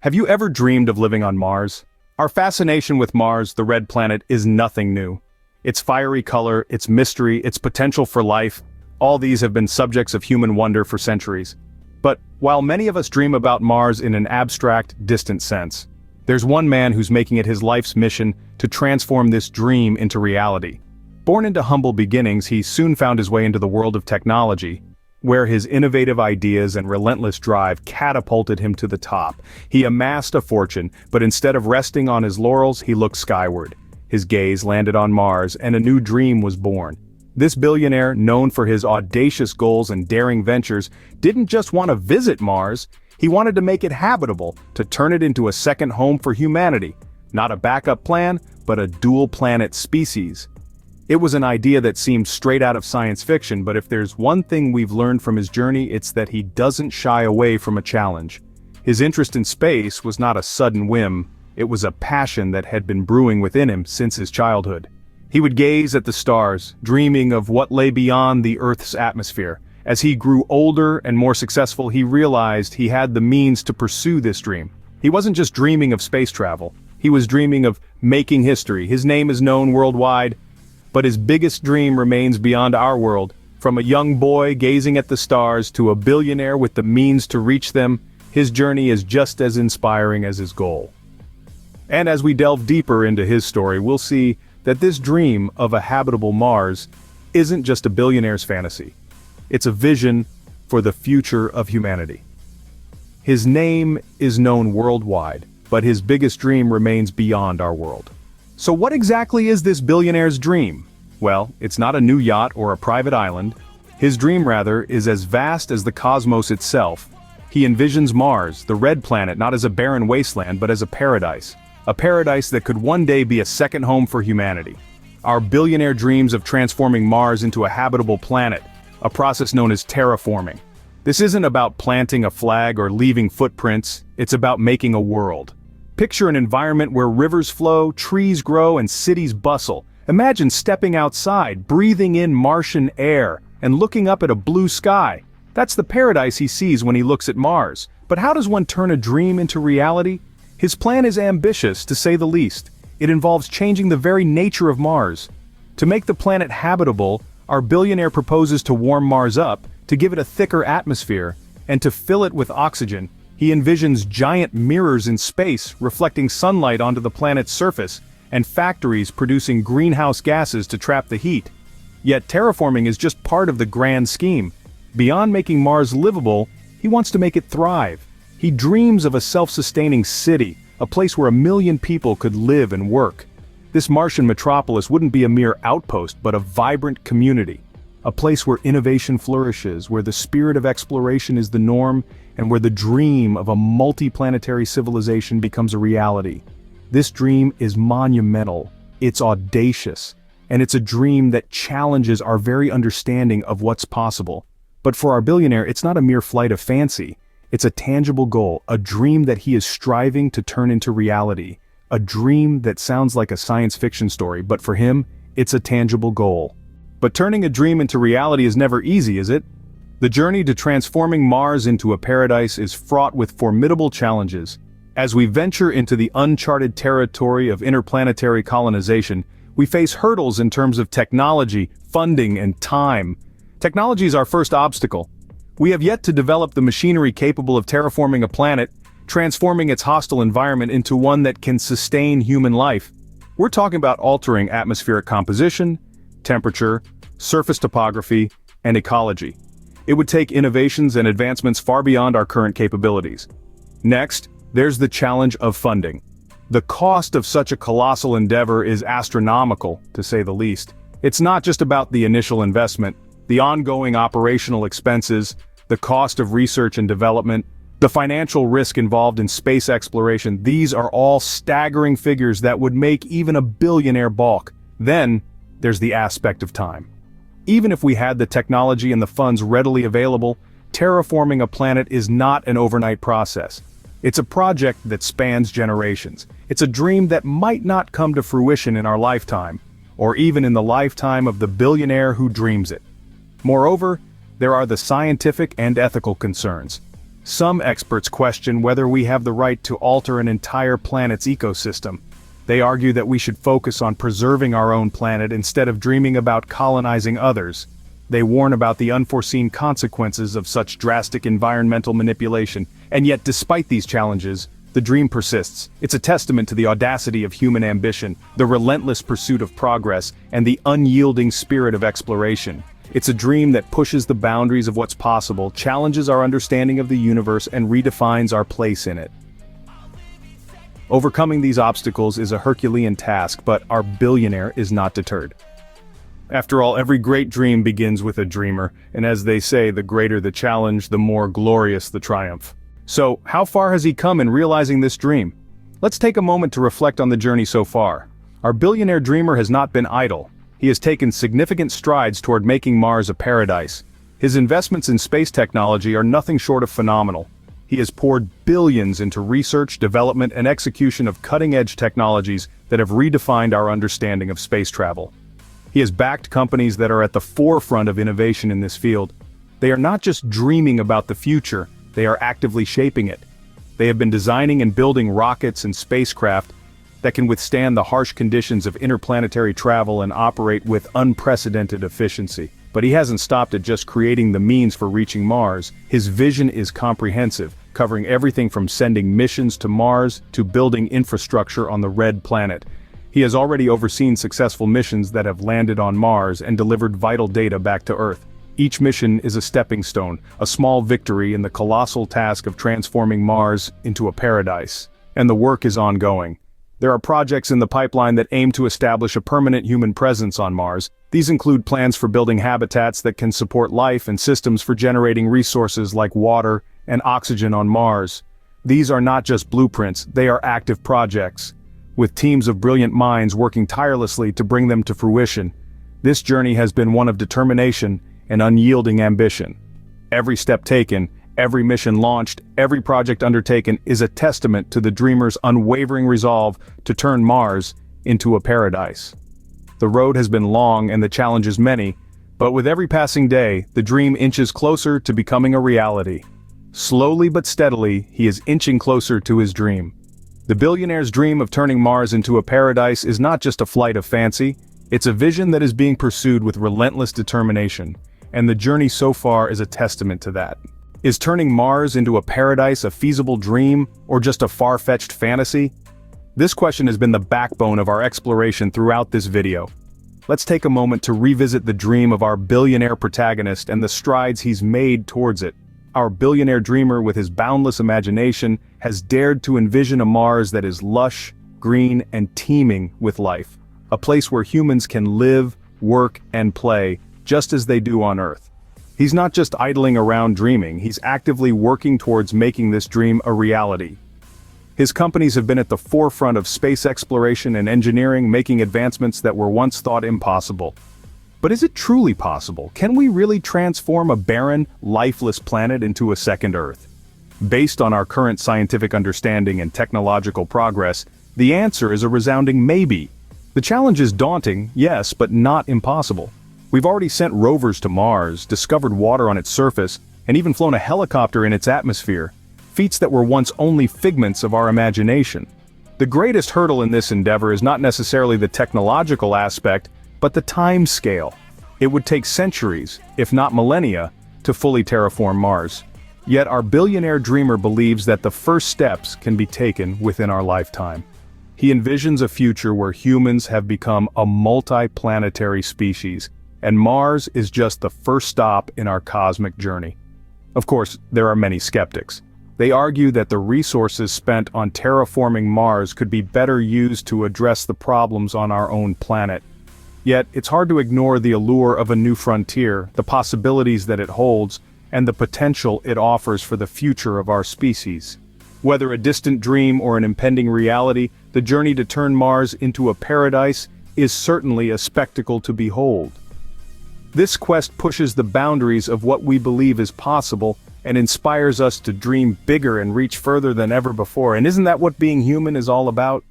Have you ever dreamed of living on Mars? Our fascination with Mars, the red planet, is nothing new. Its fiery color, its mystery, its potential for life, all these have been subjects of human wonder for centuries. But while many of us dream about Mars in an abstract, distant sense, there's one man who's making it his life's mission to transform this dream into reality. Born into humble beginnings, he soon found his way into the world of technology, where his innovative ideas and relentless drive catapulted him to the top. He amassed a fortune, but instead of resting on his laurels, he looked skyward. His gaze landed on Mars, and a new dream was born. This billionaire, known for his audacious goals and daring ventures, didn't just want to visit Mars, he wanted to make it habitable, to turn it into a second home for humanity. Not a backup plan, but a dual-planet species. It was an idea that seemed straight out of science fiction, but if there's one thing we've learned from his journey, it's that he doesn't shy away from a challenge. His interest in space was not a sudden whim, it was a passion that had been brewing within him since his childhood. He would gaze at the stars, dreaming of what lay beyond the Earth's atmosphere. As he grew older and more successful, he realized he had the means to pursue this dream. He wasn't just dreaming of space travel, he was dreaming of making history. His name is known worldwide, but his biggest dream remains beyond our world. From a young boy gazing at the stars to a billionaire with the means to reach them, his journey is just as inspiring as his goal. And as we delve deeper into his story, we'll see that this dream of a habitable Mars isn't just a billionaire's fantasy. It's a vision for the future of humanity. His name is known worldwide, but his biggest dream remains beyond our world. So what exactly is this billionaire's dream? Well, it's not a new yacht or a private island. His dream, rather, is as vast as the cosmos itself. He envisions Mars, the red planet, not as a barren wasteland, but as a paradise. A paradise that could one day be a second home for humanity. Our billionaire dreams of transforming Mars into a habitable planet, a process known as terraforming. This isn't about planting a flag or leaving footprints, it's about making a world. Picture an environment where rivers flow, trees grow, and cities bustle. Imagine stepping outside, breathing in Martian air, and looking up at a blue sky. That's the paradise he sees when he looks at Mars. But how does one turn a dream into reality? His plan is ambitious, to say the least. It involves changing the very nature of Mars. To make the planet habitable, our billionaire proposes to warm Mars up, to give it a thicker atmosphere, and to fill it with oxygen. He envisions giant mirrors in space reflecting sunlight onto the planet's surface, and factories producing greenhouse gases to trap the heat. Yet terraforming is just part of the grand scheme. Beyond making Mars livable, he wants to make it thrive. He dreams of a self-sustaining city, a place where 1 million people could live and work. This Martian metropolis wouldn't be a mere outpost, but a vibrant community. A place where innovation flourishes, where the spirit of exploration is the norm, and where the dream of a multi-planetary civilization becomes a reality. This dream is monumental, it's audacious, and it's a dream that challenges our very understanding of what's possible. But for our billionaire, it's not a mere flight of fancy. It's a tangible goal, a dream that he is striving to turn into reality. A dream that sounds like a science fiction story, but for him, it's a tangible goal. But turning a dream into reality is never easy, is it? The journey to transforming Mars into a paradise is fraught with formidable challenges. As we venture into the uncharted territory of interplanetary colonization, we face hurdles in terms of technology, funding, and time. Technology is our first obstacle. We have yet to develop the machinery capable of terraforming a planet, transforming its hostile environment into one that can sustain human life. We're talking about altering atmospheric composition, temperature, surface topography, and ecology. It would take innovations and advancements far beyond our current capabilities. Next, there's the challenge of funding. The cost of such a colossal endeavor is astronomical, to say the least. It's not just about the initial investment, the ongoing operational expenses, the cost of research and development, the financial risk involved in space exploration. These are all staggering figures that would make even a billionaire balk. Then, there's the aspect of time. Even if we had the technology and the funds readily available, terraforming a planet is not an overnight process. It's a project that spans generations. It's a dream that might not come to fruition in our lifetime, or even in the lifetime of the billionaire who dreams it. Moreover, there are the scientific and ethical concerns. Some experts question whether we have the right to alter an entire planet's ecosystem. They argue that we should focus on preserving our own planet instead of dreaming about colonizing others. They warn about the unforeseen consequences of such drastic environmental manipulation, and yet despite these challenges, the dream persists. It's a testament to the audacity of human ambition, the relentless pursuit of progress, and the unyielding spirit of exploration. It's a dream that pushes the boundaries of what's possible, challenges our understanding of the universe, and redefines our place in it. Overcoming these obstacles is a Herculean task, but our billionaire is not deterred. After all, every great dream begins with a dreamer, and as they say, the greater the challenge, the more glorious the triumph. So, how far has he come in realizing this dream? Let's take a moment to reflect on the journey so far. Our billionaire dreamer has not been idle. He has taken significant strides toward making Mars a paradise. His investments in space technology are nothing short of phenomenal. He has poured billions into research, development, and execution of cutting-edge technologies that have redefined our understanding of space travel. He has backed companies that are at the forefront of innovation in this field. They are not just dreaming about the future, they are actively shaping it. They have been designing and building rockets and spacecraft that can withstand the harsh conditions of interplanetary travel and operate with unprecedented efficiency. But he hasn't stopped at just creating the means for reaching Mars. His vision is comprehensive, covering everything from sending missions to Mars to building infrastructure on the Red Planet. He has already overseen successful missions that have landed on Mars and delivered vital data back to Earth. Each mission is a stepping stone, a small victory in the colossal task of transforming Mars into a paradise. And the work is ongoing. There are projects in the pipeline that aim to establish a permanent human presence on Mars. These include plans for building habitats that can support life and systems for generating resources like water and oxygen on Mars. These are not just blueprints, they are active projects, with teams of brilliant minds working tirelessly to bring them to fruition. This journey has been one of determination and unyielding ambition. Every step taken, every mission launched, every project undertaken is a testament to the dreamer's unwavering resolve to turn Mars into a paradise. The road has been long and the challenges many, but with every passing day, the dream inches closer to becoming a reality. Slowly but steadily, he is inching closer to his dream. The billionaire's dream of turning Mars into a paradise is not just a flight of fancy, it's a vision that is being pursued with relentless determination, and the journey so far is a testament to that. Is turning Mars into a paradise a feasible dream, or just a far-fetched fantasy? This question has been the backbone of our exploration throughout this video. Let's take a moment to revisit the dream of our billionaire protagonist and the strides he's made towards it. Our billionaire dreamer, with his boundless imagination, has dared to envision a Mars that is lush, green, and teeming with life. A place where humans can live, work, and play, just as they do on Earth. He's not just idling around dreaming, he's actively working towards making this dream a reality. His companies have been at the forefront of space exploration and engineering, making advancements that were once thought impossible. But is it truly possible? Can we really transform a barren, lifeless planet into a second Earth? Based on our current scientific understanding and technological progress, the answer is a resounding maybe. The challenge is daunting, yes, but not impossible. We've already sent rovers to Mars, discovered water on its surface, and even flown a helicopter in its atmosphere, feats that were once only figments of our imagination. The greatest hurdle in this endeavor is not necessarily the technological aspect, but the time scale. It would take centuries, if not millennia, to fully terraform Mars. Yet our billionaire dreamer believes that the first steps can be taken within our lifetime. He envisions a future where humans have become a multi-planetary species, and Mars is just the first stop in our cosmic journey. Of course, there are many skeptics. They argue that the resources spent on terraforming Mars could be better used to address the problems on our own planet. Yet, it's hard to ignore the allure of a new frontier, the possibilities that it holds, and the potential it offers for the future of our species. Whether a distant dream or an impending reality, the journey to turn Mars into a paradise is certainly a spectacle to behold. This quest pushes the boundaries of what we believe is possible and inspires us to dream bigger and reach further than ever before. And isn't that what being human is all about?